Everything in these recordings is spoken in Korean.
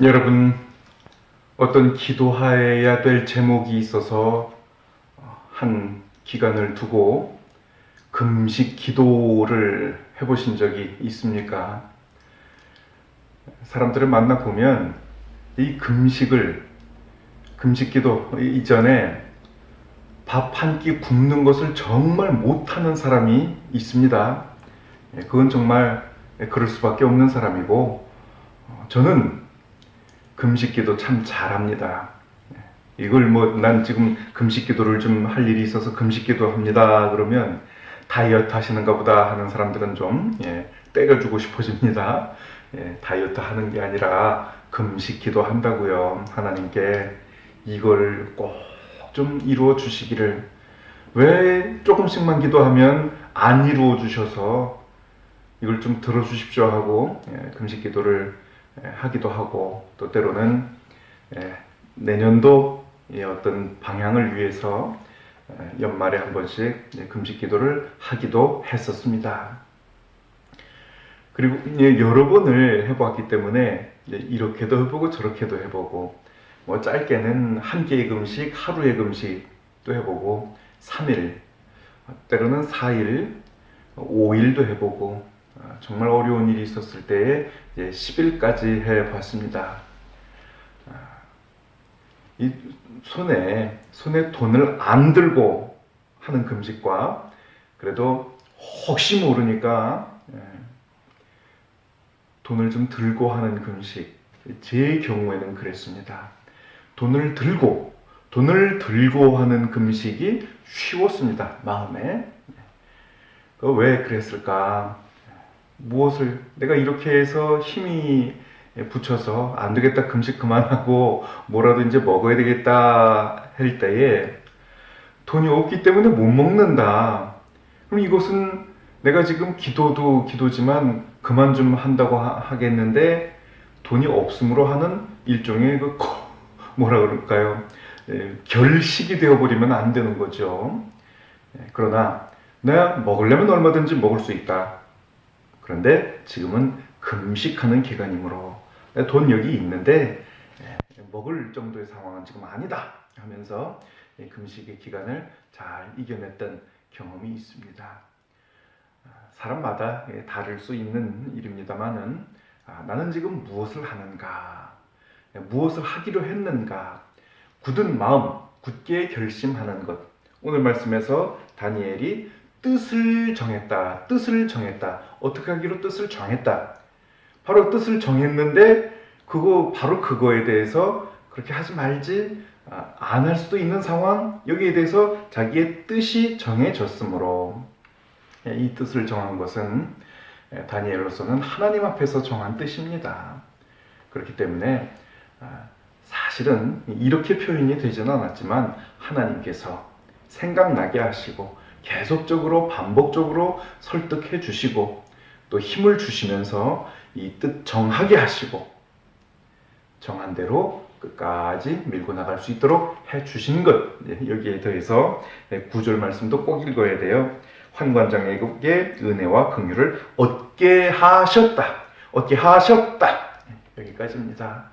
여러분, 어떤 기도해야 될 제목이 있어서 한 기간을 두고 금식 기도를 해보신 적이 있습니까? 사람들을 만나보면 이 금식 기도 이전에 밥 한 끼 굶는 것을 정말 못하는 사람이 있습니다. 그건 정말 그럴 수밖에 없는 사람이고, 저는 금식 기도 참 잘합니다. 이걸 난 지금 금식 기도를 좀 할 일이 있어서 금식 기도 합니다. 그러면 다이어트 하시는가 보다 하는 사람들은 좀 때려주고 싶어집니다. 다이어트 하는 게 아니라 금식 기도 한다고요. 하나님께 이걸 꼭 좀 이루어 주시기를. 왜 조금씩만 기도하면 안 이루어 주셔서 이걸 좀 들어주십시오 하고 금식 기도를 하기도 하고, 또 때로는 내년도 어떤 방향을 위해서 연말에 한 번씩 금식 기도를 하기도 했었습니다. 그리고 여러 번을 해보았기 때문에 이렇게도 해보고 저렇게도 해보고, 뭐 짧게는 한 끼의 금식, 하루의 금식도 해보고, 3일, 때로는 4일, 5일도 해보고, 정말 어려운 일이 있었을 때에 10일까지 해봤습니다. 이 손에 돈을 안 들고 하는 금식과, 그래도 혹시 모르니까 돈을 좀 들고 하는 금식, 제 경우에는 그랬습니다. 돈을 들고 하는 금식이 쉬웠습니다, 마음에. 왜 그랬을까? 무엇을 내가 이렇게 해서 힘이 붙여서 안 되겠다, 금식 그만하고 뭐라도 이제 먹어야 되겠다 할 때에 돈이 없기 때문에 못 먹는다. 그럼 이것은 내가 지금 기도도 기도지만 그만 좀 한다고 하겠는데, 돈이 없음으로 하는 일종의 뭐라 그럴까요? 결식이 되어버리면 안 되는 거죠. 그러나 내가 먹으려면 얼마든지 먹을 수 있다. 그런데 지금은 금식하는 기간이므로 돈 여기 있는데 먹을 정도의 상황은 지금 아니다 하면서 금식의 기간을 잘 이겨냈던 경험이 있습니다. 사람마다 다를 수 있는 일입니다만은, 나는 지금 무엇을 하는가, 무엇을 하기로 했는가, 굳은 마음, 굳게 결심하는 것. 오늘 말씀에서 다니엘이 뜻을 정했다. 어떻게 하기로 뜻을 정했다. 바로 뜻을 정했는데 바로 그거에 대해서 그렇게 하지 말지, 안 할 수도 있는 상황, 여기에 대해서 자기의 뜻이 정해졌으므로, 이 뜻을 정한 것은 다니엘로서는 하나님 앞에서 정한 뜻입니다. 그렇기 때문에 사실은 이렇게 표현이 되지는 않았지만 하나님께서 생각나게 하시고 계속적으로 반복적으로 설득해 주시고 또 힘을 주시면서 이 뜻 정하게 하시고 정한 대로 끝까지 밀고 나갈 수 있도록 해 주신 것, 여기에 더해서 9절 말씀도 꼭 읽어야 돼요. 환관장에게 은혜와 긍휼을 얻게 하셨다. 여기까지입니다.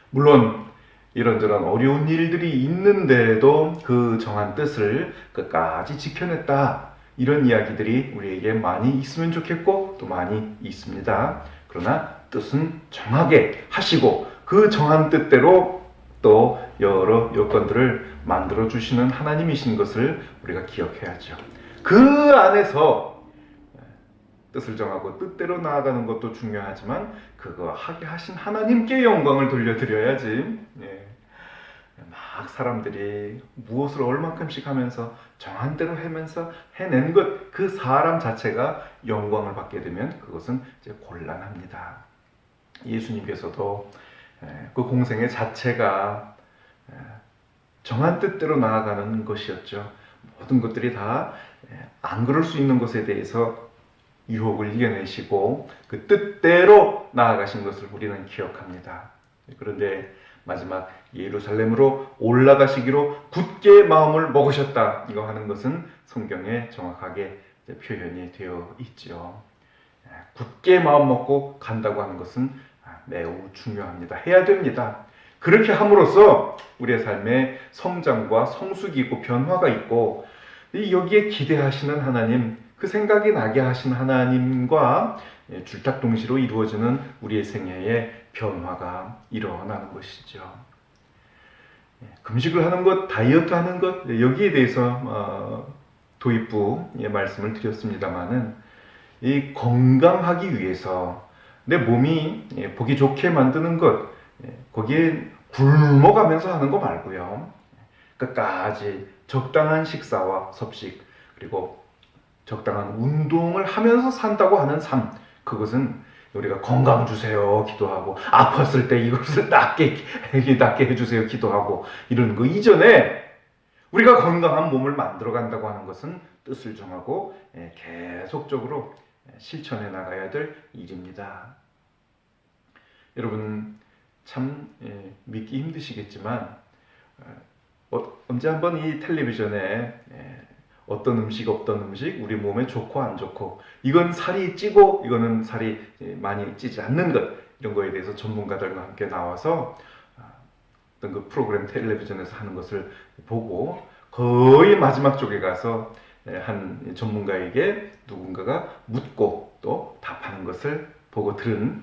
물론 이런저런 어려운 일들이 있는데도 그 정한 뜻을 끝까지 지켜냈다. 이런 이야기들이 우리에게 많이 있으면 좋겠고 또 많이 있습니다. 그러나 뜻은 정하게 하시고 그 정한 뜻대로 또 여러 여건들을 만들어 주시는 하나님이신 것을 우리가 기억해야죠. 그 안에서 뜻을 정하고 뜻대로 나아가는 것도 중요하지만 그거 하게 하신 하나님께 영광을 돌려드려야지. 막 사람들이 무엇을 얼만큼씩 하면서 정한 대로 하면서 해낸 것, 그 사람 자체가 영광을 받게 되면 그것은 이제 곤란합니다. 예수님께서도 그 공생의 자체가 정한 뜻대로 나아가는 것이었죠. 모든 것들이 다 안 그럴 수 있는 것에 대해서 유혹을 이겨내시고 그 뜻대로 나아가신 것을 우리는 기억합니다. 그런데 마지막 예루살렘으로 올라가시기로 굳게 마음을 먹으셨다, 이거 하는 것은 성경에 정확하게 표현이 되어 있죠. 굳게 마음 먹고 간다고 하는 것은 매우 중요합니다. 해야 됩니다. 그렇게 함으로써 우리의 삶에 성장과 성숙이 있고 변화가 있고 여기에 기대하시는 하나님, 그 생각이 나게 하신 하나님과 줄탁동시로 이루어지는 우리의 생애에 변화가 일어나는 것이죠. 금식을 하는 것, 다이어트 하는 것, 여기에 대해서 도입부의 말씀을 드렸습니다마는 이 건강하기 위해서 내 몸이 보기 좋게 만드는 것, 거기에 굶어가면서 하는 거 말고요. 끝까지 적당한 식사와 섭식, 그리고 적당한 운동을 하면서 산다고 하는 삶, 그것은 우리가 건강 주세요 기도하고, 아팠을 때 이것을 낫게 해주세요 기도하고, 이런 거 이전에 우리가 건강한 몸을 만들어 간다고 하는 것은 뜻을 정하고 계속적으로 실천해 나가야 될 일입니다. 여러분 참 믿기 힘드시겠지만 언제 한번 이 텔레비전에 어떤 음식 어떤 음식 우리 몸에 좋고 안 좋고, 이건 살이 찌고 이거는 살이 많이 찌지 않는 것, 이런 거에 대해서 전문가들과 함께 나와서 어떤 그 프로그램 텔레비전에서 하는 것을 보고 거의 마지막 쪽에 가서 한 전문가에게 누군가가 묻고 또 답하는 것을 보고 들은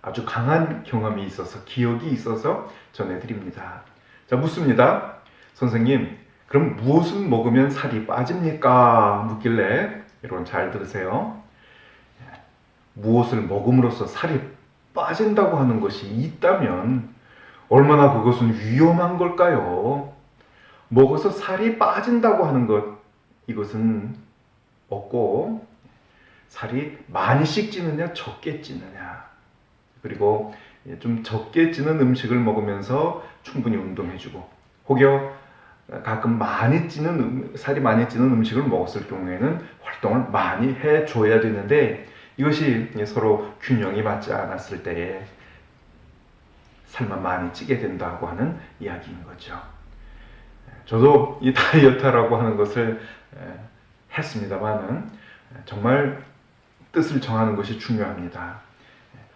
아주 강한 경험이 있어서, 기억이 있어서 전해드립니다. 자, 묻습니다. 선생님, 그럼 무엇을 먹으면 살이 빠집니까? 묻길래, 여러분 잘 들으세요. 무엇을 먹음으로써 살이 빠진다고 하는 것이 있다면 얼마나 그것은 위험한 걸까요? 먹어서 살이 빠진다고 하는 것, 이것은 없고, 살이 많이씩 찌느냐 적게 찌느냐, 그리고 좀 적게 찌는 음식을 먹으면서 충분히 운동해주고, 혹여 가끔 살이 많이 찌는 음식을 먹었을 경우에는 활동을 많이 해줘야 되는데, 이것이 서로 균형이 맞지 않았을 때에 살만 많이 찌게 된다고 하는 이야기인 거죠. 저도 이 다이어트라고 하는 것을 했습니다만은 정말 뜻을 정하는 것이 중요합니다.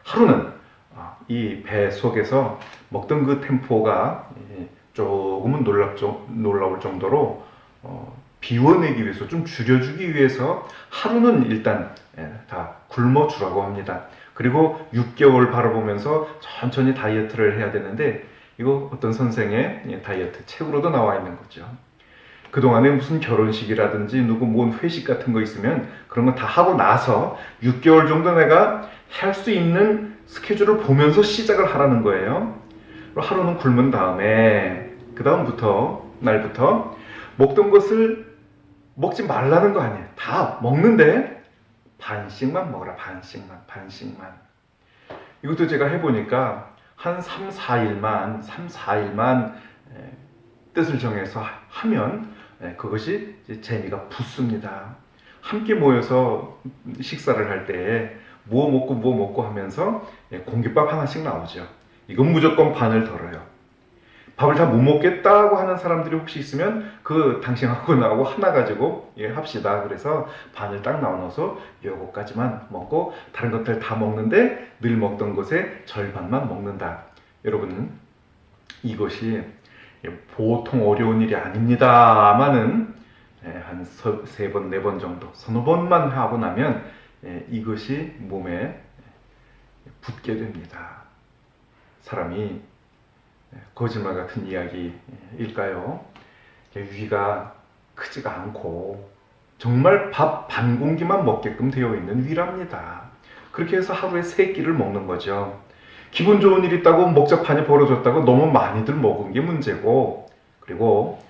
하루는 이 배 속에서 먹던 그 템포가 조금은 놀라울 정도로 비워내기 위해서, 좀 줄여주기 위해서 하루는 일단 다 굶어주라고 합니다. 그리고 6개월 바라보면서 천천히 다이어트를 해야 되는데, 이거 어떤 선생의 다이어트 책으로도 나와 있는 거죠. 그동안에 무슨 결혼식이라든지 누구 뭔 회식 같은 거 있으면 그런 거 다 하고 나서 6개월 정도 내가 할 수 있는 스케줄을 보면서 시작을 하라는 거예요. 하루는 굶은 다음에 그 다음부터 날부터 먹던 것을 먹지 말라는 거 아니에요. 다 먹는데 반씩만 먹어라. 반씩만. 이것도 제가 해보니까 한 3, 4일만 뜻을 정해서 하면 그것이 재미가 붙습니다. 함께 모여서 식사를 할 때 뭐 먹고 하면서 공깃밥 하나씩 나오죠. 이건 무조건 반을 덜어요. 밥을 다 못 먹겠다고 하는 사람들이 혹시 있으면 당신하고 나하고 하나 가지고 합시다. 그래서 반을 딱 나눠서 요거까지만 먹고 다른 것들 다 먹는데 늘 먹던 것의 절반만 먹는다. 여러분, 이것이 보통 어려운 일이 아닙니다만은 한 3번, 4번 정도, 서너 번만 하고 나면 이것이 몸에 붙게 됩니다. 사람이 거짓말 같은 이야기일까요? 위가 크지가 않고 정말 밥 반 공기만 먹게끔 되어 있는 위랍니다. 그렇게 해서 하루에 3끼를 먹는 거죠. 기분 좋은 일 있다고 먹자판이 벌어졌다고 너무 많이들 먹은 게 문제고, 그리고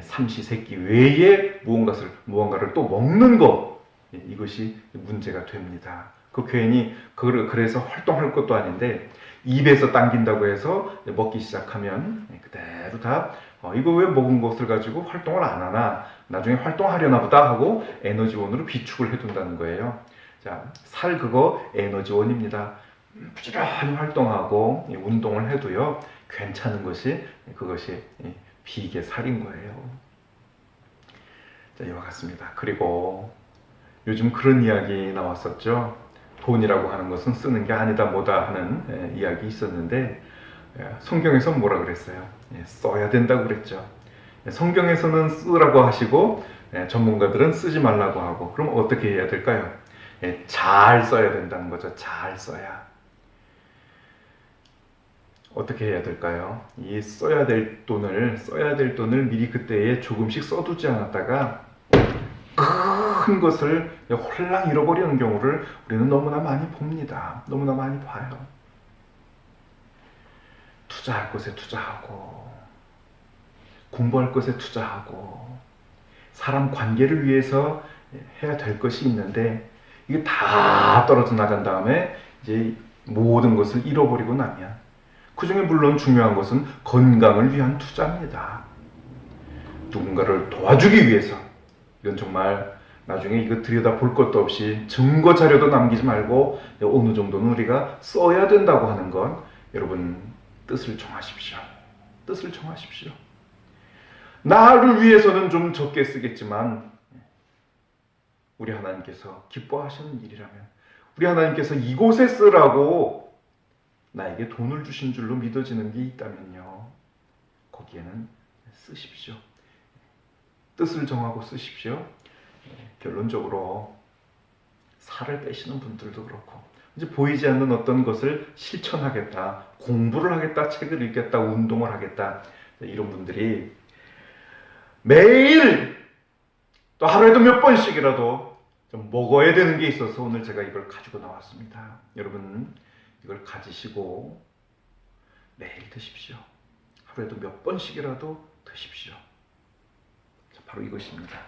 삼시세끼 외에 무언가를 또 먹는 것, 이것이 문제가 됩니다. 괜히 그래서 활동할 것도 아닌데 입에서 당긴다고 해서 먹기 시작하면 그대로 다 이거 왜 먹은 것을 가지고 활동을 안 하나, 나중에 활동하려나 보다 하고 에너지원으로 비축을 해둔다는 거예요. 자, 살 그거 에너지원입니다. 부지런히 활동하고 운동을 해도요 괜찮은 것이, 그것이 비계 살인 거예요. 자, 이와 같습니다. 그리고 요즘 그런 이야기 나왔었죠. 돈이라고 하는 것은 쓰는 게 아니다 뭐다 하는 이야기 있었는데 성경에서 뭐라 그랬어요? 써야 된다고 그랬죠. 성경에서는 쓰라고 하시고 전문가들은 쓰지 말라고 하고, 그럼 어떻게 해야 될까요? 잘 써야 된다는 거죠. 잘 써야. 어떻게 해야 될까요? 이 써야 될 돈을 미리 그때에 조금씩 써두지 않았다가 큰 것을 홀랑 잃어버리는 경우를 우리는 너무나 많이 봅니다. 너무나 많이 봐요. 투자할 것에 투자하고, 공부할 것에 투자하고, 사람 관계를 위해서 해야 될 것이 있는데 이게 다 떨어져 나간 다음에 이제 모든 것을 잃어버리고 나면, 그 중에 물론 중요한 것은 건강을 위한 투자입니다. 누군가를 도와주기 위해서, 이건 정말 나중에 이거 들여다볼 것도 없이 증거 자료도 남기지 말고 어느 정도는 우리가 써야 된다고 하는 건, 여러분 뜻을 정하십시오. 뜻을 정하십시오. 나를 위해서는 좀 적게 쓰겠지만 우리 하나님께서 기뻐하시는 일이라면, 우리 하나님께서 이곳에 쓰라고 나에게 돈을 주신 줄로 믿어지는 게 있다면요, 거기에는 쓰십시오. 뜻을 정하고 쓰십시오. 결론적으로 살을 빼시는 분들도 그렇고, 이제 보이지 않는 어떤 것을 실천하겠다, 공부를 하겠다, 책을 읽겠다, 운동을 하겠다, 이런 분들이 매일 또 하루에도 몇 번씩이라도 좀 먹어야 되는 게 있어서 오늘 제가 이걸 가지고 나왔습니다. 여러분 이걸 가지시고 매일 드십시오. 하루에도 몇 번씩이라도 드십시오. 바로 이것입니다.